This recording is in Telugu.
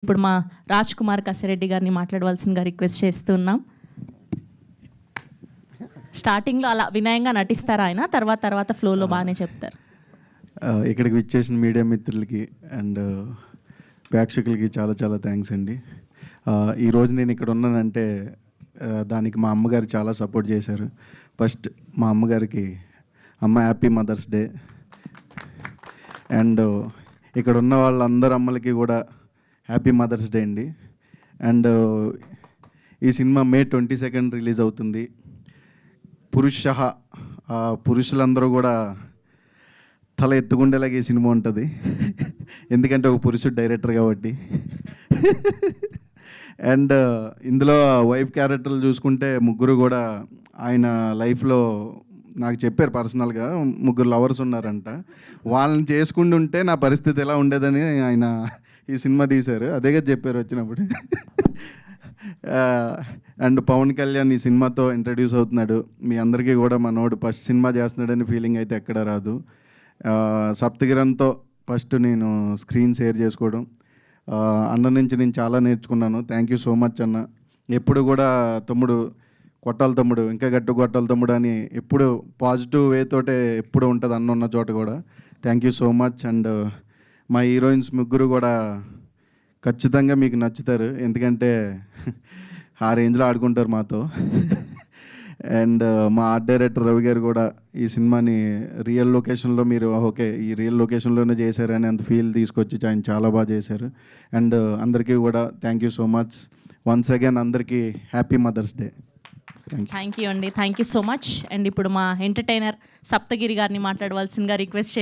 ఇప్పుడు మా రాజ్ కుమార్ కసిరెడ్డి గారిని మాట్లాడవలసిందిగా రిక్వెస్ట్ చేస్తున్నాం. స్టార్టింగ్లో అలా వినయంగా నటిస్తారు ఆయన, తర్వాత ఫ్లోలో బాగానే చెప్తారు. ఇక్కడికి విచ్చేసిన మీడియా మిత్రులకి అండ్ ప్రేక్షకులకి చాలా చాలా థ్యాంక్స్ అండి. ఈరోజు నేను ఇక్కడ ఉన్నానంటే దానికి మా అమ్మగారు చాలా సపోర్ట్ చేశారు. ఫస్ట్ మా అమ్మగారికి హ్యాపీ మదర్స్ డే. అండ్ ఇక్కడ ఉన్న వాళ్ళందరూ అమ్మలకి కూడా హ్యాపీ మదర్స్ డే అండి. అండ్ ఈ సినిమా May 22 రిలీజ్ అవుతుంది. పురుషులందరూ కూడా తల ఎత్తుకుండేలాగా ఈ సినిమా ఉంటుంది. ఎందుకంటే ఒక పురుషుడు డైరెక్టర్ కాబట్టి. అండ్ ఇందులో వైఫ్ క్యారెక్టర్లు చూసుకుంటే ముగ్గురు కూడా ఆయన లైఫ్లో నాకు చెప్పారు పర్సనల్గా, 3 లవర్స్ ఉన్నారంట. వాళ్ళని చేసుకుంటూ ఉంటే నా పరిస్థితి ఎలా ఉండేదని ఆయన ఈ సినిమా తీశారు. అదేగా చెప్పారు వచ్చినప్పుడు. అండ్ పవన్ కళ్యాణ్ ఈ సినిమాతో ఇంట్రడ్యూస్ అవుతున్నాడు. మీ అందరికీ కూడా మనోడు ఫస్ట్ సినిమా చేస్తున్నాడని ఫీలింగ్ అయితే ఎక్కడ రాదు. సప్తగిరంతో ఫస్ట్ నేను స్క్రీన్ షేర్ చేసుకోవడం, అన్న నుంచి నేను చాలా నేర్చుకున్నాను. థ్యాంక్ యూ సో మచ్ అన్న. ఎప్పుడు కూడా తమ్ముడు కొట్టాలి తమ్ముడు, ఇంకా గట్టు కొట్టాలి తమ్ముడు అని ఎప్పుడు పాజిటివ్ వేతోటే ఎప్పుడు ఉంటుంది అన్న ఉన్న చోట కూడా. Thank you so much. And మా హీరోయిన్స్ ముగ్గురు కూడా ఖచ్చితంగా మీకు నచ్చుతారు, ఎందుకంటే ఆ రేంజ్లో ఆడుకుంటారు మాతో. అండ్ మా ఆర్ట్ డైరెక్టర్ రవి గారు కూడా ఈ సినిమాని రియల్ లొకేషన్లో మీరు ఓకే ఈ రియల్ లొకేషన్లోనే చేశారని అంత ఫీల్ తీసుకొచ్చి ఆయన చాలా బాగా చేశారు. అండ్ అందరికీ కూడా thank you so much once again. అందరికీ happy mother's day. Thank you అండి, thank you so much. And ఇప్పుడు మా ఎంటర్టైనర్ సప్తగిరి గారిని మాట్లాడవలసిందిగా రిక్వెస్ట్